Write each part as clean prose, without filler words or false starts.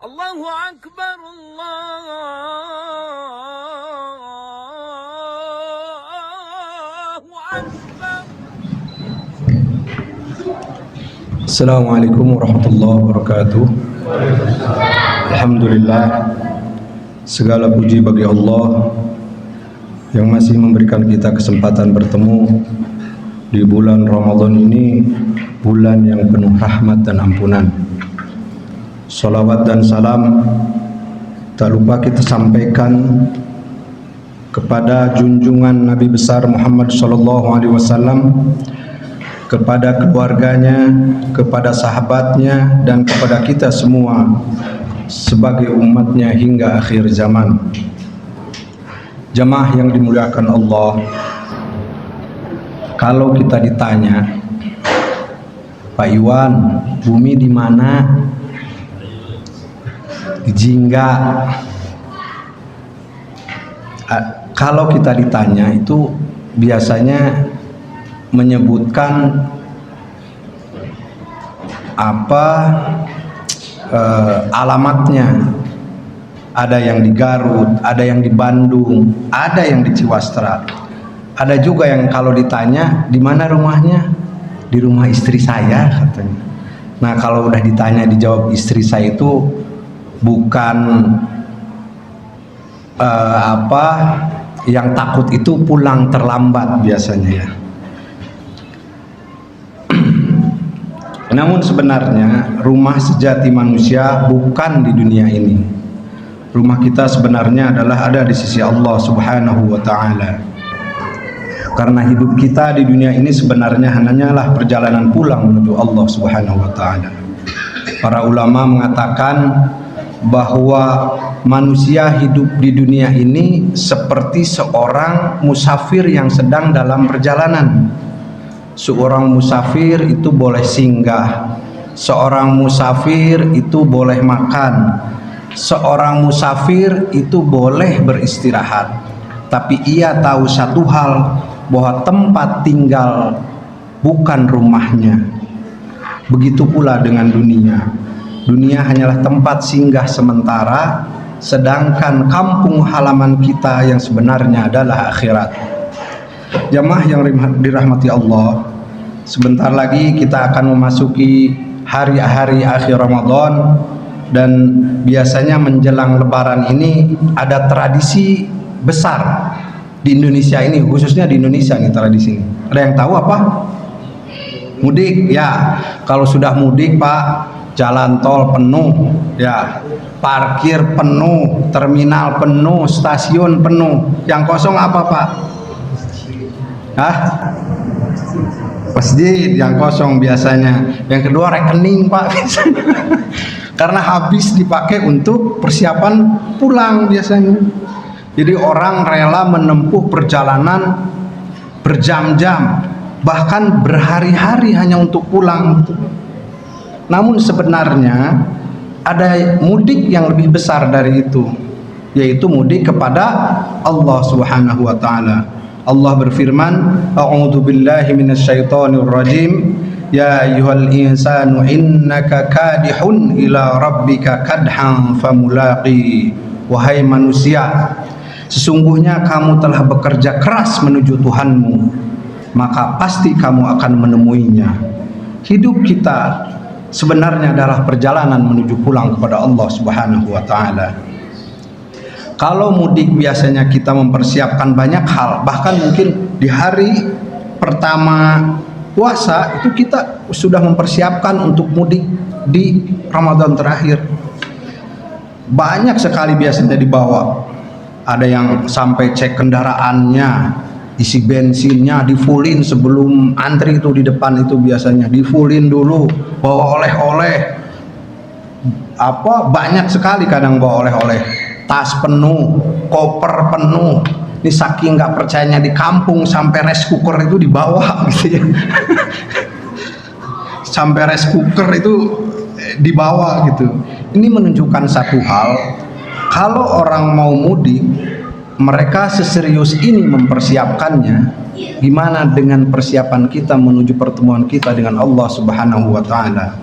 Allahu Akbar, Allahu Akbar. Assalamualaikum warahmatullahi wabarakatuh. Alhamdulillah, segala puji bagi Allah yang masih memberikan kita kesempatan bertemu di bulan Ramadan ini, bulan yang penuh rahmat dan ampunan. Salawat dan salam tak lupa kita sampaikan kepada junjungan Nabi besar Muhammad SAW, kepada keluarganya, kepada sahabatnya, dan kepada kita semua sebagai umatnya hingga akhir zaman. Jamaah yang dimuliakan Allah, kalau kita ditanya, Pak Iwan, bumi di mana? Di Jingga. Kalau kita ditanya itu biasanya menyebutkan alamatnya. Ada yang di Garut, ada yang di Bandung, ada yang di Ciwastra. Ada juga yang kalau ditanya di mana rumahnya, di rumah istri saya katanya. Nah, kalau udah ditanya dijawab istri saya itu bukan yang takut itu pulang terlambat biasanya ya. Namun sebenarnya rumah sejati manusia bukan di dunia ini. Rumah kita sebenarnya adalah ada di sisi Allah Subhanahu wa Ta'ala. Karena hidup kita di dunia ini sebenarnya hanyalah perjalanan pulang menuju Allah Subhanahu wa Ta'ala. Para ulama mengatakan bahwa manusia hidup di dunia ini seperti seorang musafir yang sedang dalam perjalanan. Seorang musafir itu boleh singgah, seorang musafir itu boleh makan, seorang musafir itu boleh beristirahat. Tapi ia tahu satu hal, bahwa tempat tinggal bukan rumahnya. Begitu pula dengan dunia. Dunia hanyalah tempat singgah sementara, sedangkan kampung halaman kita yang sebenarnya adalah akhirat. Jamaah yang dirahmati Allah, sebentar lagi kita akan memasuki hari-hari akhir Ramadan, dan biasanya menjelang Lebaran ini ada tradisi besar di Indonesia ini, khususnya di Indonesia nih tradisi ini. Ada yang tahu apa? Mudik ya. Kalau sudah mudik Pak, jalan tol penuh ya, parkir penuh, terminal penuh, stasiun penuh. Yang kosong apa Pak? Hah? Masjid yang kosong biasanya. Yang kedua rekening Pak. Karena habis dipakai untuk persiapan pulang biasanya. Jadi orang rela menempuh perjalanan berjam-jam, bahkan berhari-hari hanya untuk pulang. Namun sebenarnya ada mudik yang lebih besar dari itu, yaitu mudik kepada Allah Subhanahu wa Ta'ala. Allah berfirman, A'udzu billahi minasyaitonir rajim, ya ayyuhal insanu innaka kadihun ila rabbika kadhan famulaqi. Wahai manusia, sesungguhnya kamu telah bekerja keras menuju Tuhanmu, maka pasti kamu akan menemuinya. Hidup kita sebenarnya adalah perjalanan menuju pulang kepada Allah Subhanahu wa Ta'ala. Kalau mudik biasanya kita mempersiapkan banyak hal, bahkan mungkin di hari pertama puasa itu kita sudah mempersiapkan untuk mudik di Ramadan terakhir. Banyak sekali biasanya dibawa. Ada yang sampai cek kendaraannya, isi bensinnya difullin sebelum antri itu di depan itu biasanya difullin dulu, bawa oleh-oleh. Banyak sekali kadang bawa oleh-oleh. Tas penuh, koper penuh. Ini saking nggak percayanya di kampung sampai rice cooker itu dibawa gitu ya. Sampai rice cooker itu dibawa gitu. Ini menunjukkan satu hal, kalau orang mau mudik, mereka seserius ini mempersiapkannya. Gimana dengan persiapan kita menuju pertemuan kita dengan Allah Subhanahu wa Ta'ala?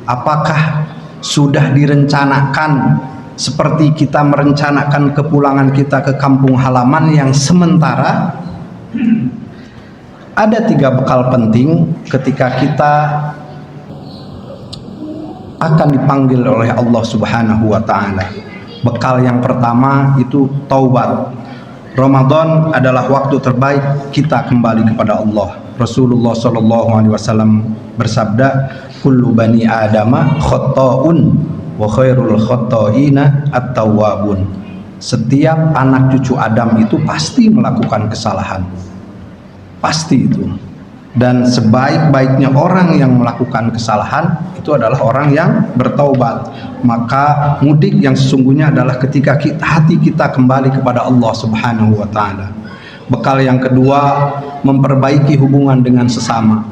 Apakah sudah direncanakan seperti kita merencanakan kepulangan kita ke kampung halaman yang sementara. Ada 3 bekal penting ketika kita akan dipanggil oleh Allah Subhanahu wa taala. Bekal yang pertama itu taubat. Ramadan adalah waktu terbaik kita kembali kepada Allah. Rasulullah sallallahu alaihi wasallam bersabda, "Kullu bani adama khata'un wa khairul khata'ina at-tawwabun." Setiap anak cucu Adam itu pasti melakukan kesalahan. Pasti itu. Dan sebaik-baiknya orang yang melakukan kesalahan itu adalah orang yang bertaubat. Maka mudik yang sesungguhnya adalah ketika hati kita kembali kepada Allah Subhanahu wa taala. Bekal yang kedua, memperbaiki hubungan dengan sesama.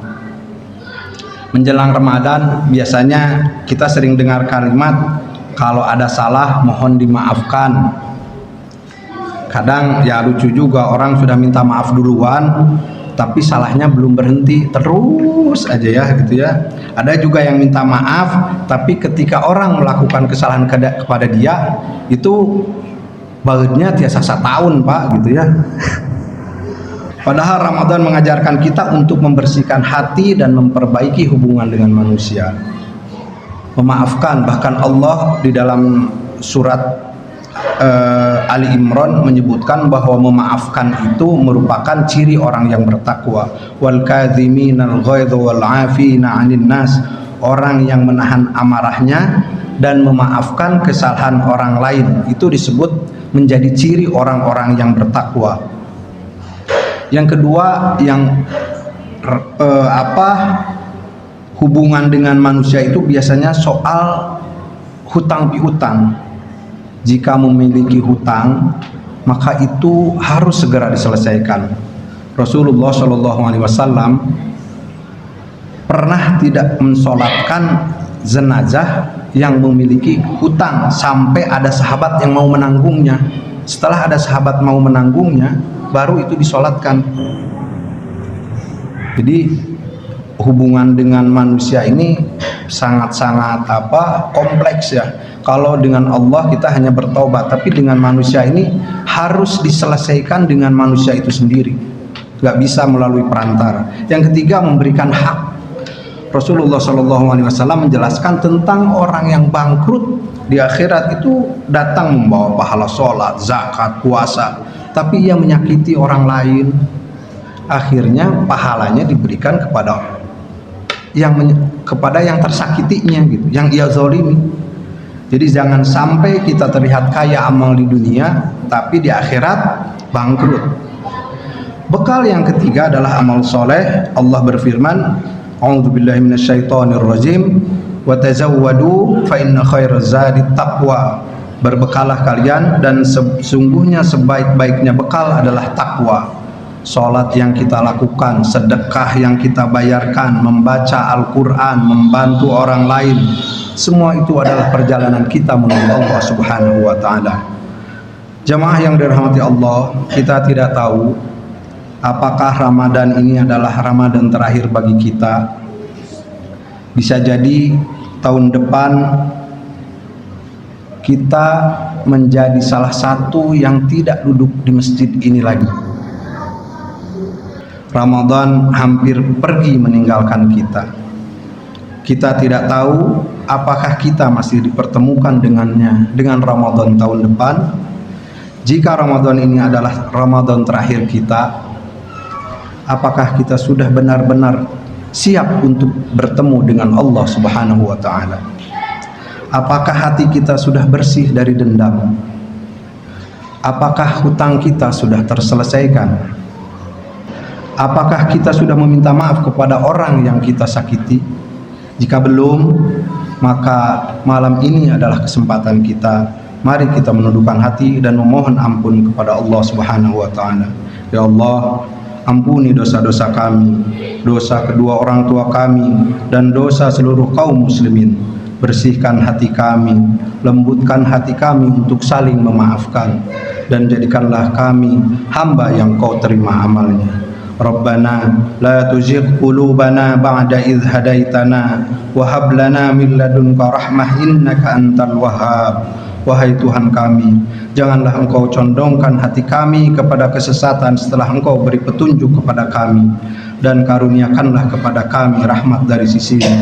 Menjelang Ramadan biasanya kita sering dengar kalimat, kalau ada salah mohon dimaafkan. Kadang ya lucu juga, orang sudah minta maaf duluan tapi salahnya belum berhenti, terus aja ya gitu ya. Ada juga yang minta maaf tapi ketika orang melakukan kesalahan kepada dia itu bautnya tiasa setahun pak gitu ya. Padahal Ramadan mengajarkan kita untuk membersihkan hati dan memperbaiki hubungan dengan manusia, memaafkan. Bahkan Allah di dalam surat Ali Imran menyebutkan bahwa memaafkan itu merupakan ciri orang yang bertakwa. Wal kadhiminal ghaidha wal 'afina 'anil nas, orang yang menahan amarahnya dan memaafkan kesalahan orang lain itu disebut menjadi ciri orang-orang yang bertakwa. Yang kedua, yang hubungan dengan manusia itu biasanya soal hutang piutang. Jika memiliki hutang, maka itu harus segera diselesaikan. Rasulullah Shallallahu Alaihi Wasallam pernah tidak mensolatkan jenazah yang memiliki hutang sampai ada sahabat yang mau menanggungnya. Setelah ada sahabat mau menanggungnya, baru itu disolatkan. Jadi hubungan dengan manusia ini sangat-sangat kompleks ya. Kalau dengan Allah kita hanya bertobat, tapi dengan manusia ini harus diselesaikan dengan manusia itu sendiri, nggak bisa melalui perantara. Yang ketiga, memberikan hak. Rasulullah SAW menjelaskan tentang orang yang bangkrut di akhirat itu datang membawa pahala sholat, zakat, puasa, tapi ia menyakiti orang lain, akhirnya pahalanya diberikan kepada yang tersakitinya gitu, yang ia zalimi. Jadi jangan sampai kita terlihat kaya amal di dunia tapi di akhirat bangkrut. Bekal yang ketiga adalah amal soleh. Allah berfirman, "A'udzubillahi minasyaitonirrajim, wa tazawwadu fa inna khairaz zadi taqwa." Berbekalah kalian dan sesungguhnya sebaik-baiknya bekal adalah takwa. Salat yang kita lakukan, sedekah yang kita bayarkan, membaca Al-Quran, membantu orang lain, semua itu adalah perjalanan kita menuju Allah Subhanahu wa taala. Jamaah yang dirahmati Allah, kita tidak tahu apakah Ramadan ini adalah Ramadan terakhir bagi kita. Bisa jadi tahun depan kita menjadi salah satu yang tidak duduk di masjid ini lagi. Ramadan hampir pergi meninggalkan kita. Kita tidak tahu apakah kita masih dipertemukan dengan Ramadan tahun depan. Jika Ramadan ini adalah Ramadan terakhir kita, apakah kita sudah benar-benar siap untuk bertemu dengan Allah Subhanahu wa taala? Apakah hati kita sudah bersih dari dendam? Apakah hutang kita sudah terselesaikan? Apakah kita sudah meminta maaf kepada orang yang kita sakiti? Jika belum, maka malam ini adalah kesempatan kita. Mari kita menundukkan hati dan memohon ampun kepada Allah Subhanahu wa taala. Ya Allah, ampuni dosa-dosa kami, dosa kedua orang tua kami, dan dosa seluruh kaum muslimin. Bersihkan hati kami, lembutkan hati kami untuk saling memaafkan, dan jadikanlah kami hamba yang Kau terima amalnya. Rabbana la tuzigh qulubana ba'da idh hadaitana wa hab lana min ladunka rahmah innaka antal wahhab. Wahai Tuhan kami, janganlah Engkau condongkan hati kami kepada kesesatan setelah Engkau beri petunjuk kepada kami, dan karuniakanlah kepada kami rahmat dari sisi-Mu.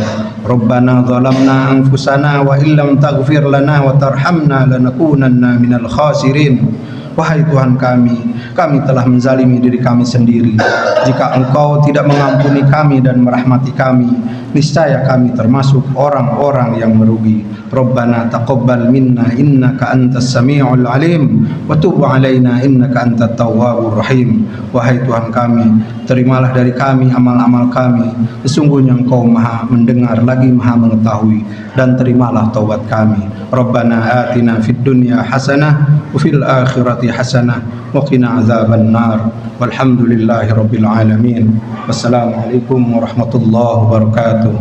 Rabbana zalamna anfusana wa illam taghfir lana wa tarhamna lanakunanna minal khasirin. Wahai Tuhan kami telah menzalimi diri kami sendiri. Jika Engkau tidak mengampuni kami dan merahmati kami, niscaya kami termasuk orang-orang yang merugi. Rabbana taqabbal minna innaka antas sami'ul alim wa tub 'alaina innaka antat tawwabur rahim. Wahai Tuhan kami, terimalah dari kami amal-amal kami. Sesungguhnya Engkau Maha mendengar lagi Maha mengetahui, dan terimalah taubat kami. Rabbana atina fid dunya hasanah wa fil akhirati hasanah wa qina azaban nar. Walhamdulillahi rabbil alamin. Wassalamualaikum warahmatullahi wabarakatuh.